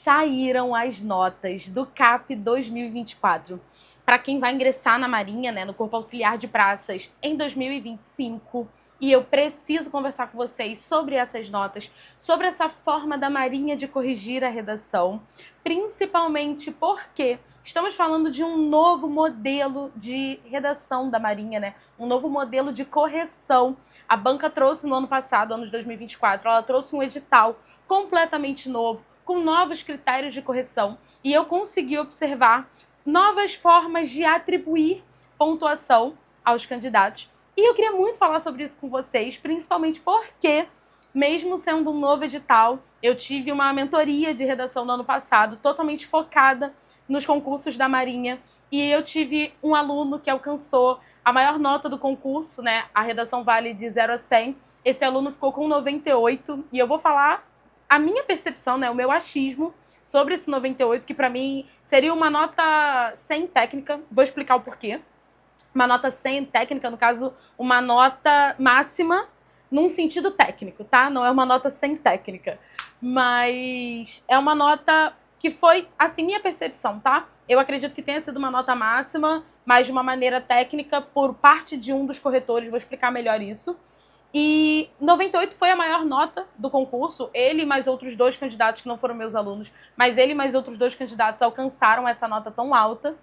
saíram as notas do CAP 2024. Para quem vai ingressar na Marinha, né, no Corpo Auxiliar de Praças, em 2025. E eu preciso conversar com vocês sobre essas notas, sobre essa forma da Marinha de corrigir a redação, principalmente porque estamos falando de um novo modelo de redação da Marinha, né? Um novo modelo de correção. A banca trouxe no ano passado, ano de 2024, ela trouxe um edital completamente novo, com novos critérios de correção, e eu consegui observar novas formas de atribuir pontuação aos candidatos. E eu queria muito falar sobre isso com vocês, principalmente porque, mesmo sendo um novo edital, eu tive uma mentoria de redação no ano passado, totalmente focada nos concursos da Marinha, e eu tive um aluno que alcançou a maior nota do concurso, né? A redação vale de 0 a 100. Esse aluno ficou com 98, e eu vou falar a minha percepção, né, o meu achismo sobre esse 98, que para mim seria uma nota 100 técnica. Vou explicar o porquê. Uma nota 100 técnica, no caso, uma nota máxima num sentido técnico, tá? Não é uma nota 100 técnica. Mas é uma nota que foi, assim, minha percepção, tá? Eu acredito que tenha sido uma nota máxima, mas de uma maneira técnica por parte de um dos corretores. Vou explicar melhor isso. E 98 foi a maior nota do concurso. Ele e mais outros dois candidatos, que não foram meus alunos, mas ele e mais outros dois candidatos alcançaram essa nota tão alta.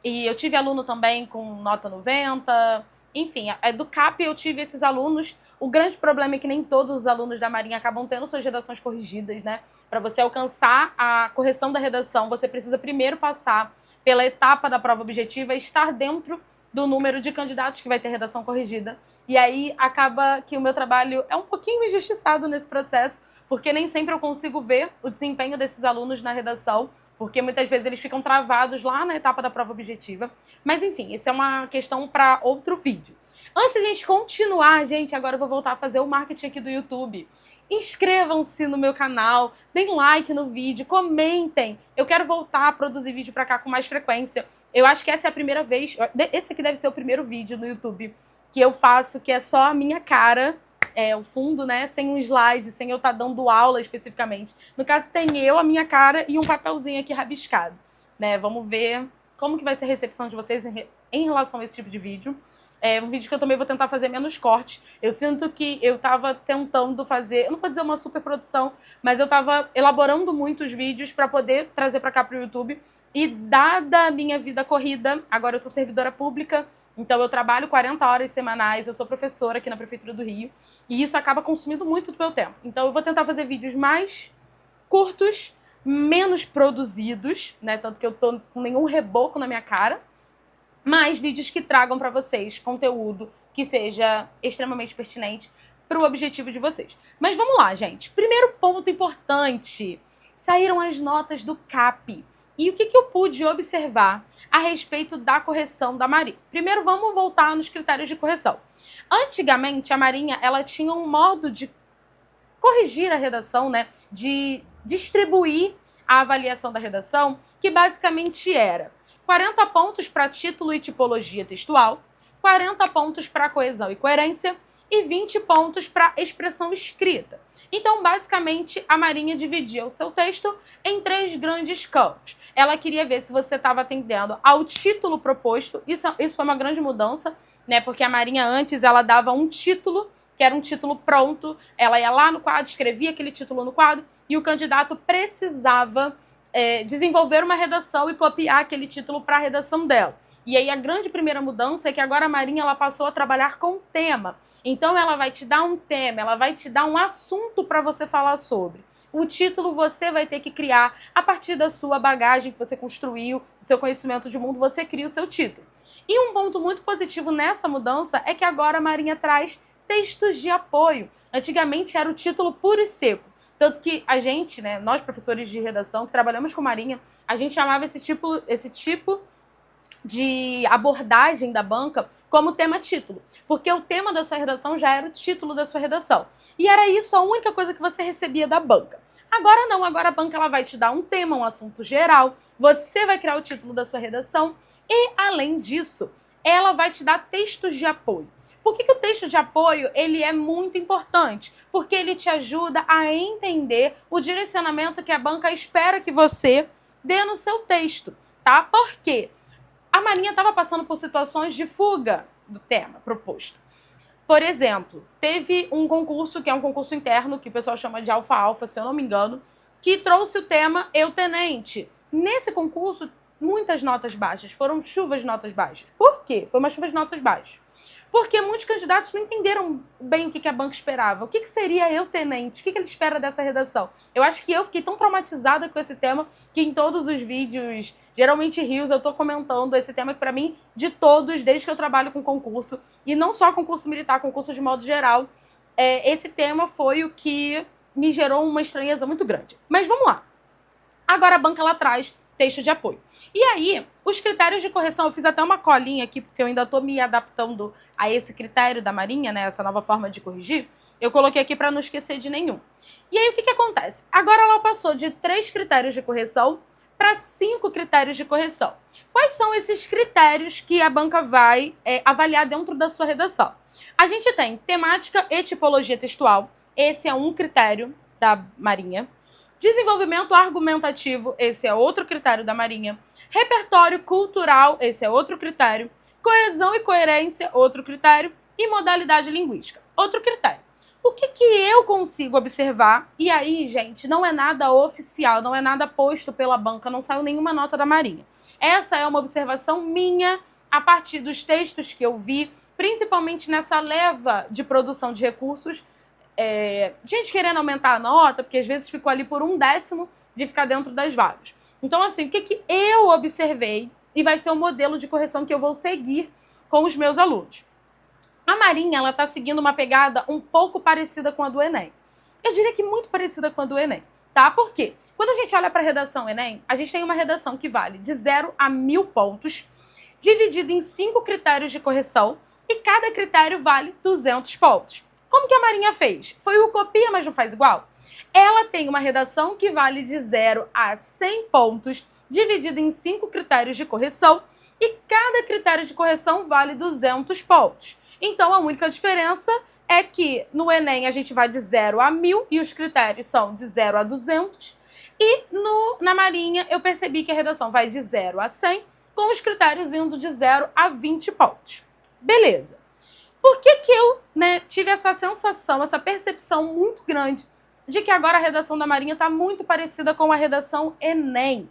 E eu tive aluno também com nota 90. Enfim, do CAP eu tive esses alunos. O grande problema é que nem todos os alunos da Marinha acabam tendo suas redações corrigidas, né? Para você alcançar a correção da redação, você precisa primeiro passar pela etapa da prova objetiva e estar dentro do número de candidatos que vai ter redação corrigida. E aí acaba que o meu trabalho é um pouquinho injustiçado nesse processo, porque nem sempre eu consigo ver o desempenho desses alunos na redação, porque muitas vezes eles ficam travados lá na etapa da prova objetiva. Mas enfim, isso é uma questão para outro vídeo. Antes da gente continuar, gente, agora eu vou voltar a fazer o marketing aqui do YouTube. Inscrevam-se no meu canal, deem like no vídeo, comentem. Eu quero voltar a produzir vídeo para cá com mais frequência. Eu acho que essa é a primeira vez, esse aqui deve ser o primeiro vídeo no YouTube que eu faço, que é só a minha cara, o fundo, né, sem um slide, sem eu estar dando aula especificamente. No caso, tem eu, a minha cara e um papelzinho aqui rabiscado, né? Vamos ver como que vai ser a recepção de vocês em relação a esse tipo de vídeo. É um vídeo que eu também vou tentar fazer menos corte. Eu sinto que eu tava tentando fazer, eu não vou dizer uma super produção, mas eu tava elaborando muitos vídeos para poder trazer para cá pro YouTube. E dada a minha vida corrida, agora eu sou servidora pública, então eu trabalho 40 horas semanais, eu sou professora aqui na Prefeitura do Rio, e isso acaba consumindo muito do meu tempo. Então eu vou tentar fazer vídeos mais curtos, menos produzidos, né? Tanto que eu tô com nenhum reboco na minha cara, mas vídeos que tragam para vocês conteúdo que seja extremamente pertinente para o objetivo de vocês. Mas vamos lá, gente. Primeiro ponto importante. Saíram as notas do CAP. E o que eu pude observar a respeito da correção da Marinha? Primeiro, vamos voltar nos critérios de correção. Antigamente, a Marinha ela tinha um modo de corrigir a redação, né? De distribuir a avaliação da redação, que basicamente era 40 pontos para título e tipologia textual, 40 pontos para coesão e coerência e 20 pontos para expressão escrita. Então, basicamente, a Marinha dividia o seu texto em 3 grandes campos. Ela queria ver se você estava atendendo ao título proposto. Isso foi uma grande mudança, né? Porque a Marinha antes ela dava um título, que era um título pronto. Ela ia lá no quadro, escrevia aquele título no quadro e o candidato precisava desenvolver uma redação e copiar aquele título para a redação dela. E aí a grande primeira mudança é que agora a Marinha ela passou a trabalhar com tema. Então ela vai te dar um tema, ela vai te dar um assunto para você falar sobre. O título você vai ter que criar a partir da sua bagagem que você construiu, o seu conhecimento de mundo, você cria o seu título. E um ponto muito positivo nessa mudança é que agora a Marinha traz textos de apoio. Antigamente era o título puro e seco. Tanto que a gente, né, nós professores de redação que trabalhamos com Marinha, a gente chamava esse tipo de abordagem da banca como tema-título, porque o tema da sua redação já era o título da sua redação. E era isso a única coisa que você recebia da banca. Agora não, agora a banca ela vai te dar um tema, um assunto geral, você vai criar o título da sua redação e, além disso, ela vai te dar textos de apoio. Por que o texto de apoio ele é muito importante? Porque ele te ajuda a entender o direcionamento que a banca espera que você dê no seu texto, tá? Por quê? A Marinha estava passando por situações de fuga do tema proposto. Por exemplo, teve um concurso, que é um concurso interno, que o pessoal chama de alfa-alfa, se eu não me engano, que trouxe o tema Eu Tenente. Nesse concurso, muitas notas baixas, foram chuvas de notas baixas. Por quê? Foi uma chuva de notas baixas. Porque muitos candidatos não entenderam bem o que a banca esperava. O que seria Eu Tenente? O que ele espera dessa redação? Eu acho que eu fiquei tão traumatizada com esse tema que em todos os vídeos, geralmente rios, eu tô comentando esse tema que pra mim, de todos, desde que eu trabalho com concurso, e não só concurso militar, concurso de modo geral, esse tema foi o que me gerou uma estranheza muito grande. Mas vamos lá. Agora a banca lá atrás, texto de apoio. E aí, os critérios de correção, eu fiz até uma colinha aqui, porque eu ainda estou me adaptando a esse critério da Marinha, né, essa nova forma de corrigir. Eu coloquei aqui para não esquecer de nenhum. E aí, o que acontece? Agora ela passou de 3 critérios de correção para 5 critérios de correção. Quais são esses critérios que a banca vai avaliar dentro da sua redação? A gente tem temática e tipologia textual. Esse é um critério da Marinha. Desenvolvimento argumentativo, esse é outro critério da Marinha. Repertório cultural, esse é outro critério. Coesão e coerência, outro critério. E modalidade linguística, outro critério. O que eu consigo observar? E aí, gente, não é nada oficial, não é nada posto pela banca, não saiu nenhuma nota da Marinha. Essa é uma observação minha a partir dos textos que eu vi, principalmente nessa leva de produção de recursos. Gente querendo aumentar a nota, porque às vezes ficou ali por 1/10 de ficar dentro das vagas. Então, assim, o que eu observei e vai ser o modelo de correção que eu vou seguir com os meus alunos. A Marinha, ela tá seguindo uma pegada um pouco parecida com a do Enem. Eu diria que muito parecida com a do Enem, tá? Por quê? Quando a gente olha para a redação Enem, a gente tem uma redação que vale de 0 a 1000 pontos, dividida em 5 critérios de correção, e cada critério vale 200 pontos. Como que a Marinha fez? Foi o copia, mas não faz igual? Ela tem uma redação que vale de 0 a 100 pontos, dividida em 5 critérios de correção, e cada critério de correção vale 200 pontos. Então, a única diferença é que no Enem a gente vai de 0 a 1000 e os critérios são de 0 a 200. E na Marinha eu percebi que a redação vai de 0 a 100, com os critérios indo de 0 a 20 pontos. Beleza. Por que eu tive essa sensação, essa percepção muito grande de que agora a redação da Marinha está muito parecida com a redação Enem?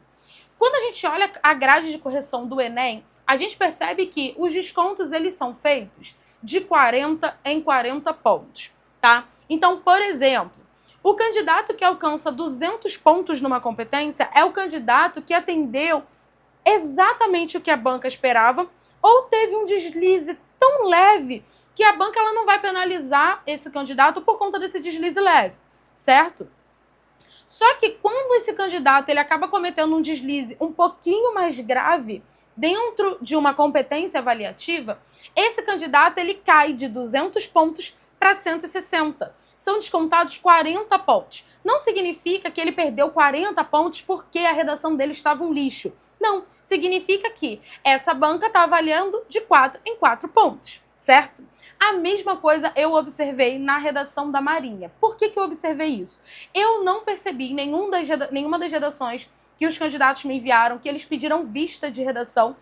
Quando a gente olha a grade de correção do Enem, a gente percebe que os descontos eles são feitos de 40 em 40 pontos, tá? Então, por exemplo, o candidato que alcança 200 pontos numa competência é o candidato que atendeu exatamente o que a banca esperava ou teve um deslize tão leve que a banca ela não vai penalizar esse candidato por conta desse deslize leve, certo? Só que quando esse candidato ele acaba cometendo um deslize um pouquinho mais grave dentro de uma competência avaliativa, esse candidato ele cai de 200 pontos para 160. São descontados 40 pontos. Não significa que ele perdeu 40 pontos porque a redação dele estava um lixo. Não, significa que essa banca está avaliando de 4 em 4 pontos, certo? A mesma coisa eu observei na redação da Marinha. Por que eu observei isso? Eu não percebi em nenhuma das redações que os candidatos me enviaram, que eles pediram vista de redação.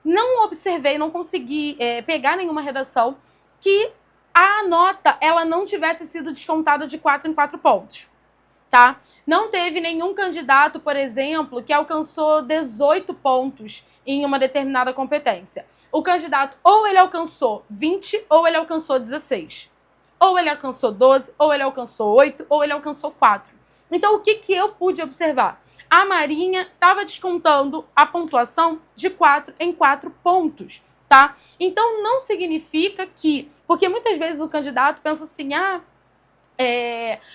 Não observei, não consegui pegar nenhuma redação que a nota ela não tivesse sido descontada de 4 em 4 pontos. Tá? Não teve nenhum candidato, por exemplo, que alcançou 18 pontos em uma determinada competência. O candidato ou ele alcançou 20 ou ele alcançou 16. Ou ele alcançou 12, ou ele alcançou 8, ou ele alcançou 4. Então, o que eu pude observar? A Marinha estava descontando a pontuação de 4 em 4 pontos, tá? Então, não significa que... Porque muitas vezes o candidato pensa assim,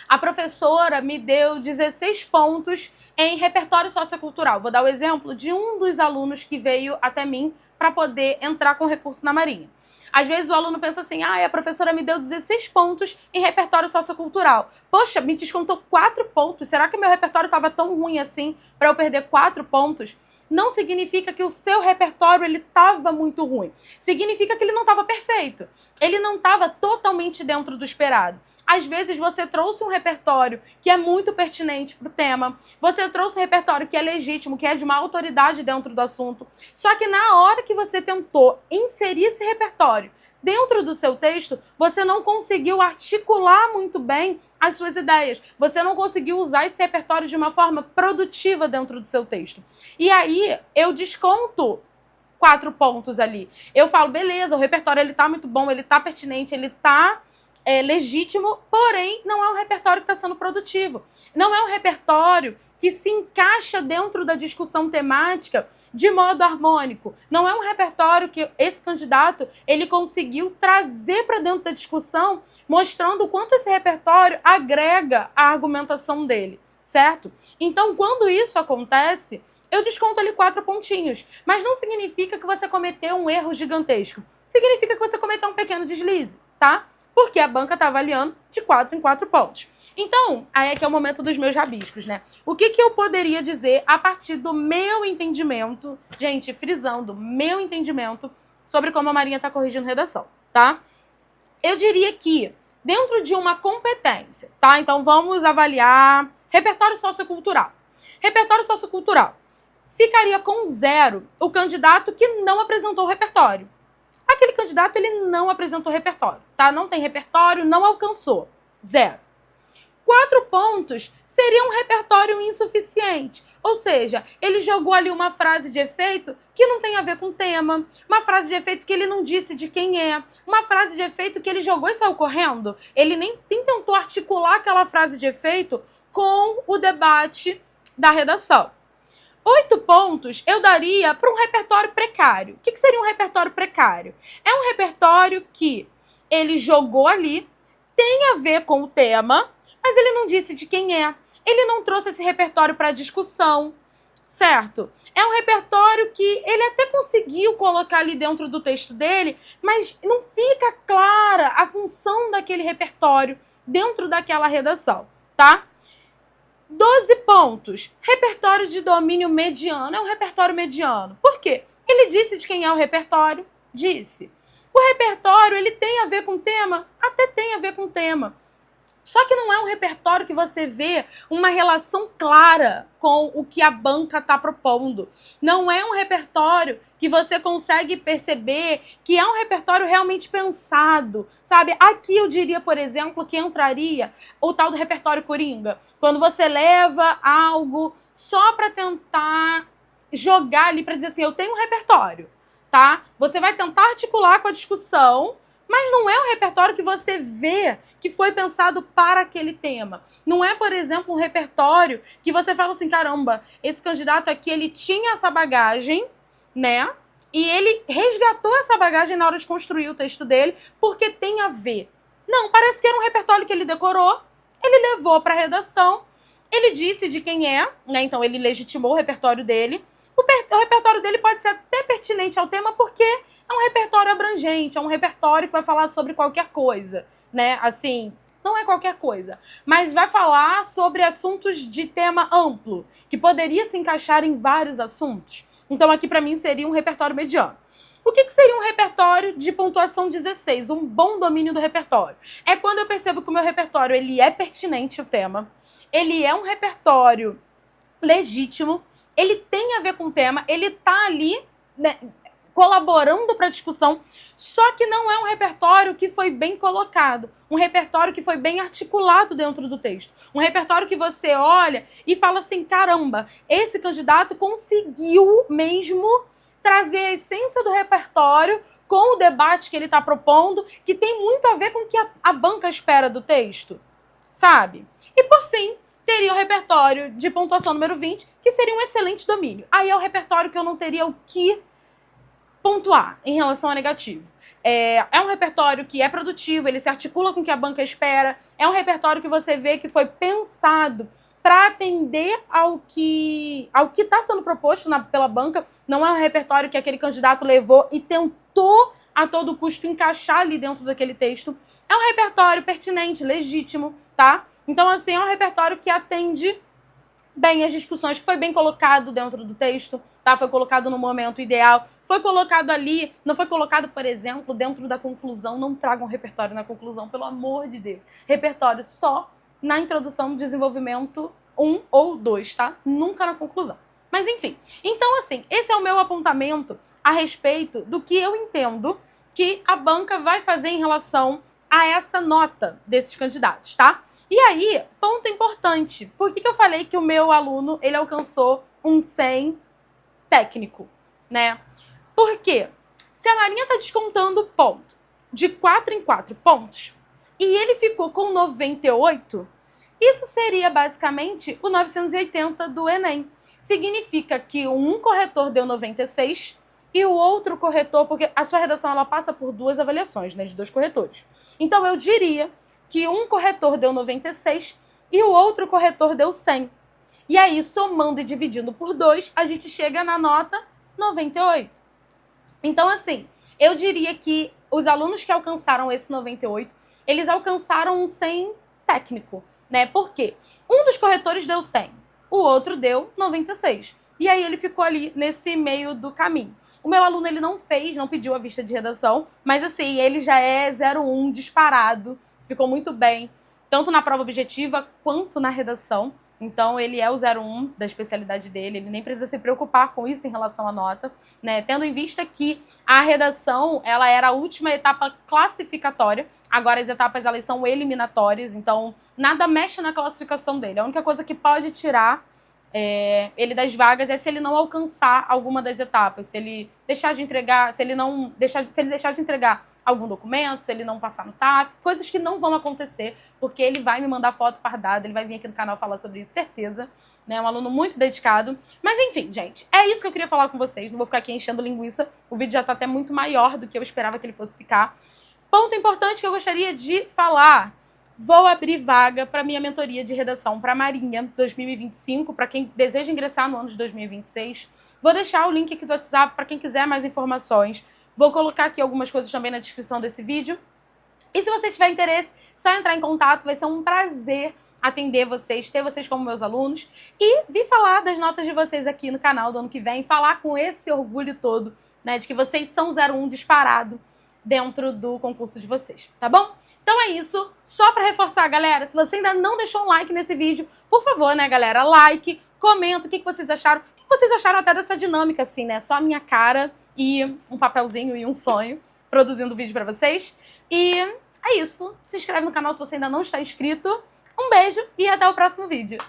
a professora me deu 16 pontos em repertório sociocultural. Vou dar o exemplo de um dos alunos que veio até mim para poder entrar com recurso na Marinha. Às vezes o aluno pensa assim, a professora me deu 16 pontos em repertório sociocultural. Poxa, me descontou 4 pontos. Será que meu repertório estava tão ruim assim para eu perder 4 pontos? não significa que o seu repertório ele estava muito ruim. Significa que ele não estava perfeito. Ele não estava totalmente dentro do esperado. Às vezes você trouxe um repertório que é muito pertinente para o tema, você trouxe um repertório que é legítimo, que é de uma autoridade dentro do assunto, só que na hora que você tentou inserir esse repertório dentro do seu texto, você não conseguiu articular muito bem as suas ideias, você não conseguiu usar esse repertório de uma forma produtiva dentro do seu texto. E aí eu desconto 4 pontos ali. Eu falo, beleza, o repertório ele tá muito bom, ele tá pertinente, ele tá legítimo, porém não é um repertório que está sendo produtivo. Não é um repertório que se encaixa dentro da discussão temática de modo harmônico. Não é um repertório que esse candidato ele conseguiu trazer para dentro da discussão, mostrando o quanto esse repertório agrega a argumentação dele, certo? Então, quando isso acontece, eu desconto ali 4 pontinhos. Mas não significa que você cometeu um erro gigantesco. Significa que você cometeu um pequeno deslize, tá? Porque a banca está avaliando de 4 em 4 pontos. Então, aí é que é o momento dos meus rabiscos, né? O que eu poderia dizer a partir do meu entendimento, gente, frisando, meu entendimento sobre como a Marinha está corrigindo redação, tá? Eu diria que, dentro de uma competência, tá? Então, vamos avaliar repertório sociocultural. Repertório sociocultural. Ficaria com 0 o candidato que não apresentou o repertório. Aquele candidato, ele não apresentou repertório, tá? Não tem repertório, não alcançou. 0. 4 pontos seria um repertório insuficiente. Ou seja, ele jogou ali uma frase de efeito que não tem a ver com o tema, uma frase de efeito que ele não disse de quem é, uma frase de efeito que ele jogou e saiu correndo. Ele nem tentou articular aquela frase de efeito com o debate da redação. 8 pontos eu daria para um repertório precário. O que seria um repertório precário? É um repertório que ele jogou ali, tem a ver com o tema, mas ele não disse de quem é. Ele não trouxe esse repertório para discussão, certo? É um repertório que ele até conseguiu colocar ali dentro do texto dele, mas não fica clara a função daquele repertório dentro daquela redação, tá? 12 pontos. Repertório de domínio mediano. É um repertório mediano. Por quê? Ele disse de quem é o repertório? Disse. O repertório, ele tem a ver com o tema? Até tem a ver com o tema. Só que não é um repertório que você vê uma relação clara com o que a banca está propondo. Não é um repertório que você consegue perceber que é um repertório realmente pensado, sabe? Aqui eu diria, por exemplo, que entraria o tal do repertório coringa. Quando você leva algo só para tentar jogar ali, para dizer assim, eu tenho um repertório, tá? Você vai tentar articular com a discussão, mas não é um repertório que você vê que foi pensado para aquele tema. Não é, por exemplo, um repertório que você fala assim, caramba, esse candidato aqui, ele tinha essa bagagem, né? E ele resgatou essa bagagem na hora de construir o texto dele, porque tem a ver. Não, parece que era um repertório que ele decorou, ele levou para a redação, ele disse de quem é, né? Então ele legitimou o repertório dele. O repertório dele pode ser até pertinente ao tema, porque é um repertório abrangente, é um repertório que vai falar sobre qualquer coisa, né? Assim, não é qualquer coisa, mas vai falar sobre assuntos de tema amplo, que poderia se encaixar em vários assuntos. Então aqui para mim seria um repertório mediano. O que seria um repertório de pontuação 16? Um bom domínio do repertório. É quando eu percebo que o meu repertório ele é pertinente ao tema, ele é um repertório legítimo, ele tem a ver com o tema, ele tá ali, né, colaborando para a discussão, só que não é um repertório que foi bem colocado, um repertório que foi bem articulado dentro do texto, um repertório que você olha e fala assim, caramba, esse candidato conseguiu mesmo trazer a essência do repertório com o debate que ele está propondo, que tem muito a ver com o que a banca espera do texto, sabe? E por fim, teria o repertório de pontuação número 20, que seria um excelente domínio. Aí é o repertório que eu não teria o que pontuar em relação a negativo. É um repertório que é produtivo, ele se articula com o que a banca espera, é um repertório que você vê que foi pensado para atender ao que está sendo proposto pela banca, não é um repertório que aquele candidato levou e tentou a todo custo encaixar ali dentro daquele texto. É um repertório pertinente, legítimo, tá? Então, assim, é um repertório que atende bem as discussões, que foi bem colocado dentro do texto, tá? Foi colocado no momento ideal, foi colocado ali, não foi colocado, por exemplo, dentro da conclusão. Não tragam repertório na conclusão, pelo amor de Deus. Repertório só na introdução, desenvolvimento 1 ou 2, tá? Nunca na conclusão. Mas enfim, então assim, esse é o meu apontamento a respeito do que eu entendo que a banca vai fazer em relação a essa nota desses candidatos, tá? E aí, ponto importante, por que eu falei que o meu aluno, ele alcançou um 100 técnico, né? Por quê? Se a Marinha tá descontando ponto de 4 em 4 pontos e ele ficou com 98, isso seria basicamente o 980 do Enem. Significa que um corretor deu 96 e o outro corretor, porque a sua redação ela passa por 2 avaliações, né, de 2 corretores. Então eu diria que um corretor deu 96 e o outro corretor deu 100. E aí, somando e dividindo por 2, a gente chega na nota 98. Então, assim, eu diria que os alunos que alcançaram esse 98, eles alcançaram um 100 técnico, né? Por quê? Um dos corretores deu 100, o outro deu 96. E aí ele ficou ali nesse meio do caminho. O meu aluno, ele não pediu a vista de redação, mas assim, ele já é 01 disparado, ficou muito bem, tanto na prova objetiva quanto na redação. Então, ele é o 01 da especialidade dele, ele nem precisa se preocupar com isso em relação à nota, né? Tendo em vista que a redação, ela era a última etapa classificatória, agora as etapas, elas são eliminatórias, então nada mexe na classificação dele. A única coisa que pode tirar ele das vagas é se ele não alcançar alguma das etapas, se ele deixar de entregar, se ele deixar de entregar algum documento, se ele não passar no TAF, coisas que não vão acontecer, porque ele vai me mandar foto fardada, ele vai vir aqui no canal falar sobre isso, certeza, né? É um aluno muito dedicado. Mas enfim, gente, é isso que eu queria falar com vocês, não vou ficar aqui enchendo linguiça, o vídeo já tá até muito maior do que eu esperava que ele fosse ficar. Ponto importante que eu gostaria de falar: vou abrir vaga para minha mentoria de redação para a Marinha 2025, para quem deseja ingressar no ano de 2026. Vou deixar o link aqui do WhatsApp para quem quiser mais informações. Vou colocar aqui algumas coisas também na descrição desse vídeo. E se você tiver interesse, só entrar em contato, vai ser um prazer atender vocês, ter vocês como meus alunos e vir falar das notas de vocês aqui no canal do ano que vem, falar com esse orgulho todo, né, de que vocês são 01 disparado dentro do concurso de vocês, tá bom? Então é isso, só pra reforçar, galera, se você ainda não deixou um like nesse vídeo, por favor, né, galera, like, comenta o que vocês acharam, o que vocês acharam até dessa dinâmica, assim, né, só a minha cara e um papelzinho e um sonho produzindo vídeo pra vocês. E é isso, se inscreve no canal se você ainda não está inscrito, um beijo e até o próximo vídeo.